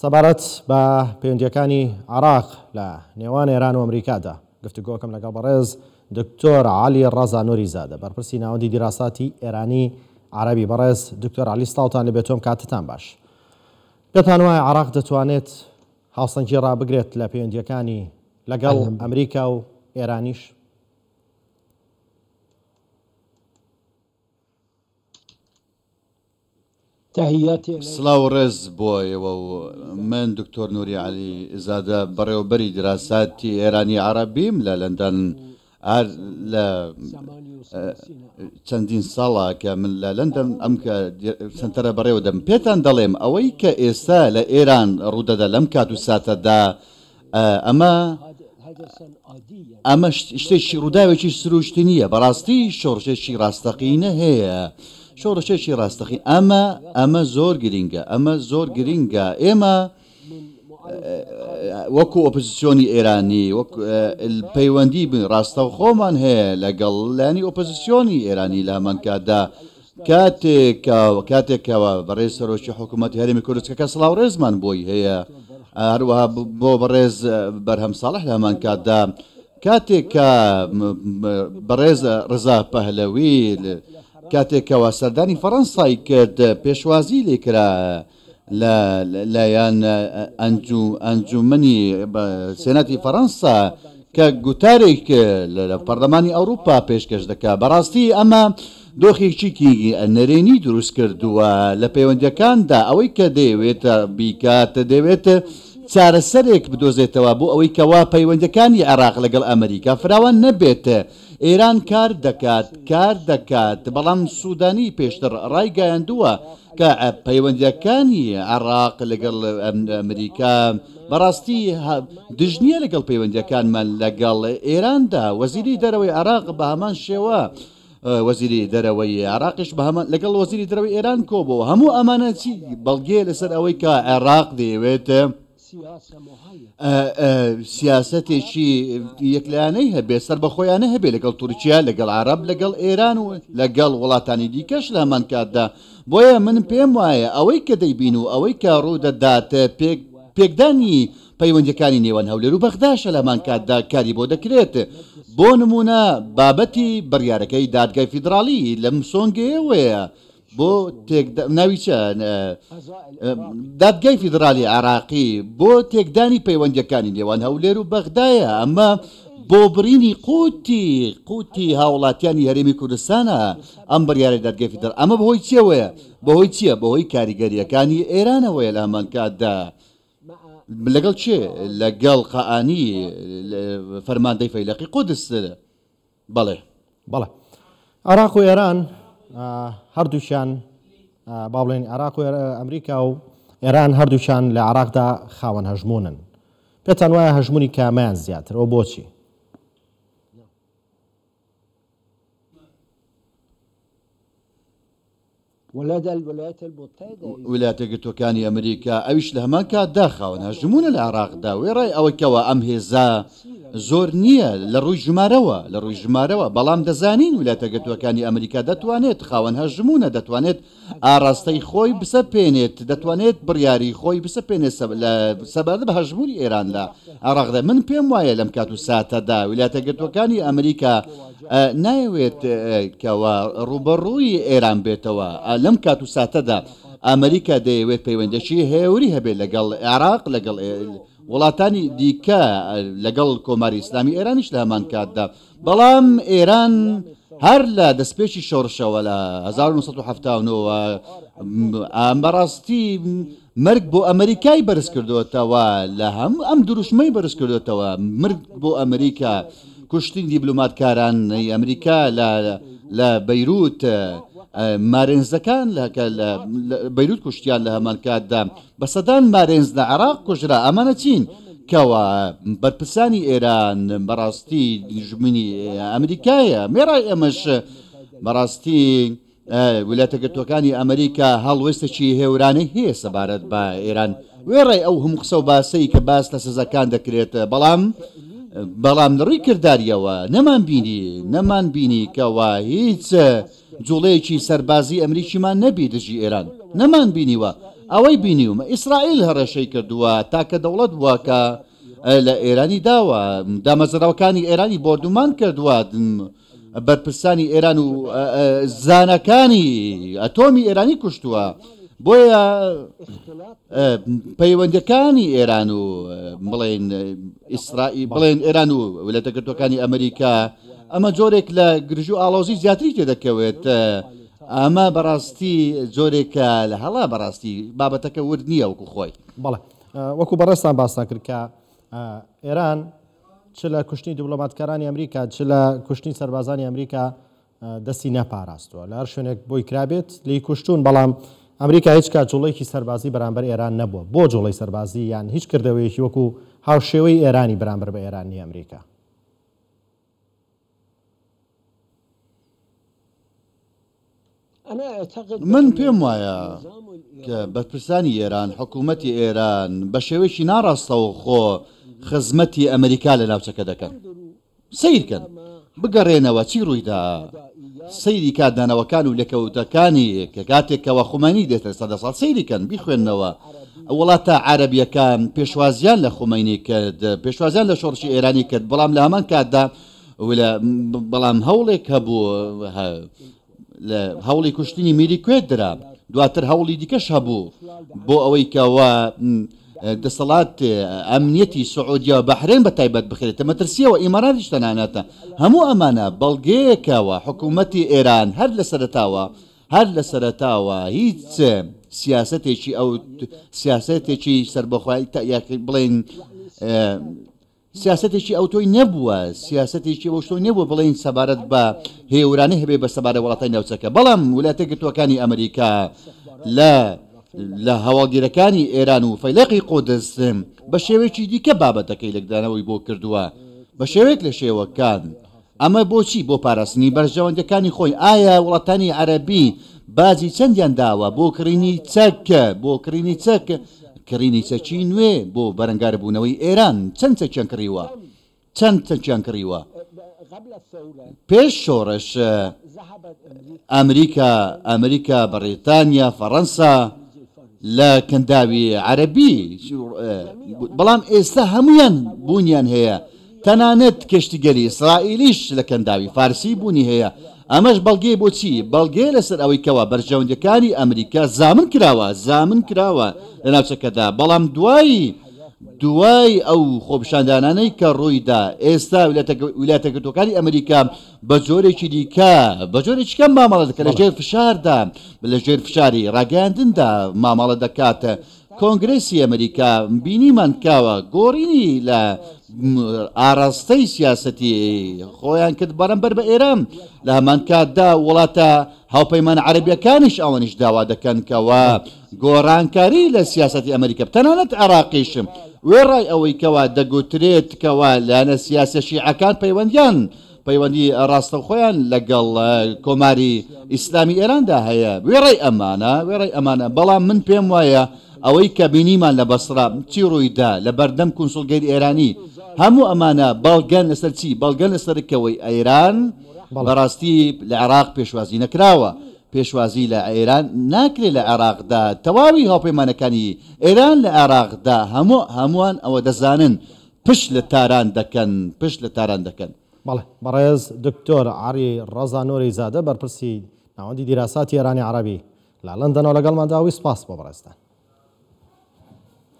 سەبارەت بە پەیوەندیەکانی عێراق لە نێوان ئێران و ئەمریکادا گفتوگۆکەم لەگەڵ بەڕێز دکتۆر عەلی ڕەزا نووریزادە بەرپرسی ناوەندی دیراساتی ئێرانی عەرەبی. بەڕێز دکتۆر عەلی سڵاوتان لەبێ تۆم کاتتان باش. پێتان وایە عێراق دەتوانێت هاوسەنگی ڕابگرێت لە پەیوەندیەکانی لەگەڵ ئەمریکا و ئێرانیش؟ سڵاو ڕێز بۆیەوە و من دکتۆر نووری عەلی زادە بەڕێوەبەری دراساتی ئێرانی عەرەبیم لە لەندەن لە چەندین ساڵە کە من لە لەندەن ئەم کە سنتەرە بەڕێوە دەم پێتان دەڵێم ئەوەی کە ئێستا لە ئێران ڕوودەدا لەم کات و ساتەدا ئەمە شتێکی ڕووداوێکی سروشتی نییە، بەڕاستی شۆڕشێکی ڕاستەقینە هەیە، شۆڕشێکی ڕاستەقی ئەمە زۆر گرینگە، ئەمە زۆر گرینگە. ئێمە وەکو ئۆپۆزیسیۆنی ئێرانی پەیوەندی بن ڕاستەوخۆمان هەیە لەگەڵ لانی ئۆپۆزیسیۆنی ئێرانی لە هەمان کاتدا کاتێکەوە بەڕێز سەرۆکی حکوومەتی هەرێمی کوردستان کە سڵاو ڕێزمان بۆی هەیە، هەروەها بۆ بەڕێز بەرهەم ساڵح لە هەمان کاتدا کاتێک کە بەڕێز ڕزا پەهلەوی کاتێکەوە سەردانی فەڕەنسای کرد پێشوازی لێکرا لایەن ئەنجومەنی سێناتی فەڕەنسا کە گوتارێک لە پەرلەمانی ئەوروپا پێشکەش دەکات. بەڕاستی ئەمە دۆخێکیکی نەرێنی دروست کردووە لە پەیوەندیەکاندا، ئەوەی کە دەیەوێتە بیکات دەوێت چارەسەرێک بدۆزێتەوە بۆ ئەوەی کەوا پەیوەندەکانی عێراق لەگەڵ ئەمریکا فراوان نەبێت. ئێران کار دەکات بەڵام سوودانی پێشتر ڕایگەیاندووە کە پەیوەندیەکانی عێراق لەگەڵ ئەمریکا بەڕاستی دژنیە لەگەڵ پەیوەندیەکانمان لەگەڵ ئێراندا. وەزیری دەرەوەی عێراق بە هەمان شێوە وەزیری دەرەوەی عێراقیش لەگەڵ وەزیری دەرەوەی ئێران کۆبەوە. هەموو ئەمانە چی بەڵگێ لەسەر ئەوەی کە عێراق دەیەوێت سیاسەتێکی یەکلایانەی هەبێ، سەربەخۆیانە هەبێ لەگەڵ تورکیا، لەگەڵ عەرەب، لەگەڵ ئێران و لەگەڵ وڵاتانی دیکەش لە هەمان کاتدا. بۆیە من پێم وایە ئەوەی کە دەیبین و ئەوەی کە ڕوودەدات پێکدانی پەیوەندیەکانی نێوان هەولێر و بەغداشە لە هەمان کاتدا کاری بۆ دەکرێت. بۆ نمونە بابەتی بڕیارەکەی دادگای فیدراڵی لەم سۆنگەیەوەیە بۆ ناوی چە دادگای فیدراڵی عێراقی بۆ تێکدانی پەیوەندیەکانی نێوان هەولێر و بەغدایە. ئەمە بۆ برینی قوتی هاوڵاتیانی هەرێمی کوردستانە ئەم بڕیارەی دادگای فیدراڵ. ئەمە بەهۆی چیەوەیە؟ بەهۆی چییە؟ بەهۆی کاریگەریەکانی ئێرانەوەیە لە هەمان کاتدا. لەگەڵ چێ؟ لەگەڵ قەعانی فەرماندەی فەیلەقی قودس. بەڵێ عێراق و ئێران هەردووشیان با بڵێن عێراق و ئەمریکا و ئێران هەردووشیان لە عێراقدا خاوەن هەژمونن. پێتان وایە هەژمونی کامیان زیاتر؟ ئەو بۆچی؟ ویلایەتە یەکگرتووەکانی ئەمریکا ئەویش لە هەمان کاتدا خاوەن هەژمونە لە عێراقدا. وێڕای ئەوەکەوە ئەم هێزە زۆر نییە لە ڕووی ژمارەوە، بەڵام دەزانین ویلایەتە یەکگرتووەکانی ئەمریکا دەتوانێت خاوەن هەژمونە، دەتوانێت ئاراستەی خۆی بسەپێنێت، دەتوانێت بڕیاری خۆی بسەپێنێت سەبارەت بە هەژمونی ئێران لە عێراقدا. من پێم وایە لەم کات و ساتەدا ویلایەتە یەکگرتووەکانی ئەمریکا نایەوێت کەوە ڕوبەڕووی ئێران بێتەوە. لەم کات و ساتەدا ئەمریکا دەیەوێت پەیوەندیی هێوری هەبێت لەگەڵ عێراق، لەگەڵ وڵاتانی دیکە، لەگەڵ کۆماری ئیسلامی ئێرانیش لە هەمان کاتدا. بەڵام ئێران هەر لە دەستپێکی شۆڕشەوە لە 1970ەوە بەڕاستی مرگ بۆ ئەمریکای بەرز کردوێتەوە، لە هەموو ئەم دروشمەی بەرز کردوێتەوە. مرگ بۆ ئەمریکا، کوشتنی دیبلۆماتکارانی ئەمریکا لە بەیروت، مارێنزەکان لە بەیروت کوشتیان لە هەمان کاتدا، بە سەدان مارێنز لە عێراق کوژرا. ئەمانە چین کەوە بەرپرسانی ئێران بەڕاستی دژمنی ئەمریکایە. مێڕای ئەمەش بەڕاستی ویلایەتە یەکگرتووەکانی ئەمریکا هەڵوێستێکی هێورانەی هەیە سەبارەت بە ئێران. وێڕای ئەو هەموو قسە و باسەی کە باس لە سزاکان دەکرێت، بەڵام لەڕووی کردداریەوە نەمان بینی کەوە هیچ جوڵەیەکی سەربازی ئەمریکیمان نەبی دژی ئێران، نەمان بینیوە. ئەوەی بینیومە ئیسرائیل هەڕەشەی کردووە تاکە دەوڵەت بووە کە لە ئێرانی داوە دامەزراوەکانی ئێرانی بردومان کردووە بەرپرسانی ئێران و زانەکانی ئەتۆمی ئێرانی کوشتووە بۆیە پەیوەندەکانی ئێران و بڵێن ئیسرائیل بڵێن ئێران و ویلایەتە یەکگرتووەکانی ئەمریکا ئەمە جۆرێک لە گرژ و ئاڵۆزی زیاتری تێدەکەوێت ئەمە بەڕاستی جۆرێکە لە هەڵا بەڕاستی بابەتەکە ورد نییە وەکو خۆی بەڵێ وەکو بەڕێستان باسان کرد کە ئێران چ لە کوشتنی دیپلۆماتکارانی ئەمریکا چ لە کوشتنی سەربازانی ئەمریکا دەستی نەپاراستووە لە هەر شوێنێک بۆی کرابێت لی کوشتون بەڵام ئەمریکا هیچ کات جوڵەیەکی سەربازی بەرامبەر ئێران نەبووە بۆ جوڵەی سەربازی یان هیچ کردەوەیەکی وەکو هاوشێوەی ئێرانی بەرامبەر بە ئێرانی ئەمریکا من پێم وایە کە بەرپرسانی ئێران حکوومەتی ئێران بە شێوەیەکی ناڕاستەوە خۆ خزمەتی ئەمریکا لە ناوچەکە دەکەن سیرکەن بگەڕێنەوە چی ڕوویدا سەیری کاتدانەوەکان و لەکەوتەکانی کە کاتێکەوە خومەنی دێتە سەدە ساڵ سەیریکەن بیخوێندنەوە وڵاتە عەرەبیەکان پێشوازیان لە خومەینی کرد پێشوازیان لە شۆڕشی ئێرانی کرد بەڵام لە هەمان کاتدا بەڵام هەوڵێک هەبوو لە هەوڵی کوشتنی میری کوێت درا دواتر هەوڵی دیکەش هەبوو بۆ ئەوەی کەەوە دەسەڵات ئەمنیەتی سعودیا و بەحرێن بە تایبەت بخرێتە مەترسیەوە ئیماراتیش تەنانەتە هەموو ئەمانە بەڵگەیەکەوە حکوومەتی ئێران هەر لە سەرەتاوە هیچ سیاسەتێکی ئەو سیاسەتێکی سربەخوای بڵێن سیاسەتێکی ئەو تۆی نەبووە سیاسەتێکی بۆ شتۆی نەبووە بڵێن سەبارەت بە هێورانەی هەبێ بە سەبارەت وڵاتی ناوچەکە بەڵام ویلایەتە یەکگرتووەکانی ئەمریکا لە هەواڵگیرەکانی ئێران و فەیلەقی قودس بە شێوەیەکی دیکە بابەتەکەی لەگدانەوەی بۆ کردووە بە شێوەیەک لە شێوەکان ئەمە بۆچی بۆ پاراستنی بەرژەوەندەکانی خۆی ئایا وڵاتانی عەرەبی بازی چەندیان داوە بۆ کڕینی چەک کڕینی چەکی نوێ بۆ بەرەنگاربوونەوەی ئێران چەند چەکیان کڕیوە پێش شۆڕش ئەمریکا بەڕێتانیا فەڕەنسا لە کەنداوی عەرەبی بەڵام ئێستا هەمویان بوونیان هەیە تەنانەت کەشتیگەری ئیسرائیلیش لە کەنداوی فارسی بوونی هەیە ئەمەش بەڵگەی بۆچی بەڵگەی لەسەر ئەوەی کەوە بەرژەوەندەکانی ئەمریکا زامن کراوە لە ناوچەکەدا بەڵام دوای ئەو خۆپشاندانانەی کە ڕوویدا ئێستا ویلایەتە یەکگرتووەکانی ئەمریکا بە جۆرێکی دیکە بە جۆرێکی کەم مامەڵە دەکات لە ژێر فشاردا لە ژێر فشاری ڕاگەاندندا مامەڵە دەکاتە کۆنگرێسی ئەمریکا بینیمان کاوە گۆڕینی لە ئاراستەی سیاسەتی خۆیان کرد بەرەمبەر بە ئێران لە هەمان کاتدا وڵاتە هاوپەیمان عەرەبیەکانیش ئەوانیش داوا دەکەن کەوە گۆڕانکاری لە سیاسەتی ئەمریکا تەنانەت عێراقیشم وێڕای ئەوەی کەوا دەگوترێت کەوا لەنە سیاسە شیعەکان پەیوەندی ڕاستەخۆیان لەگەڵ کۆماری ئیسلامی ئێراندا هەیە وێڕای ئەمانە بەڵام من پێم وایە ئەوەی کە بینیمان لە بەسرا چی ڕوویدا لە بەردەم کونسڵگەری ئێرانی هەموو ئەمانە بەڵگەن لەسەر چی بەڵگەن لەسەرکەوەی ئەیران بەڕاستی لە عێراق پێشوازی نەکراوە پێشوازی لە ئێران ناکرێت لە عێراقدا تەواوی هاوپەیمانەکانی ئێران لە عێراقدا هەمووان ئەوە دەزانن پشت لە تاران دەکەن بەڵێ بەڕێز دکتۆر عەری ڕەزا نۆری زادە بەرپرسی ناوەندی دیراساتی ئێرانی عەرەبی لە لەندەنەوە لەگەڵماندا وی سپاس بۆ بەڕێستان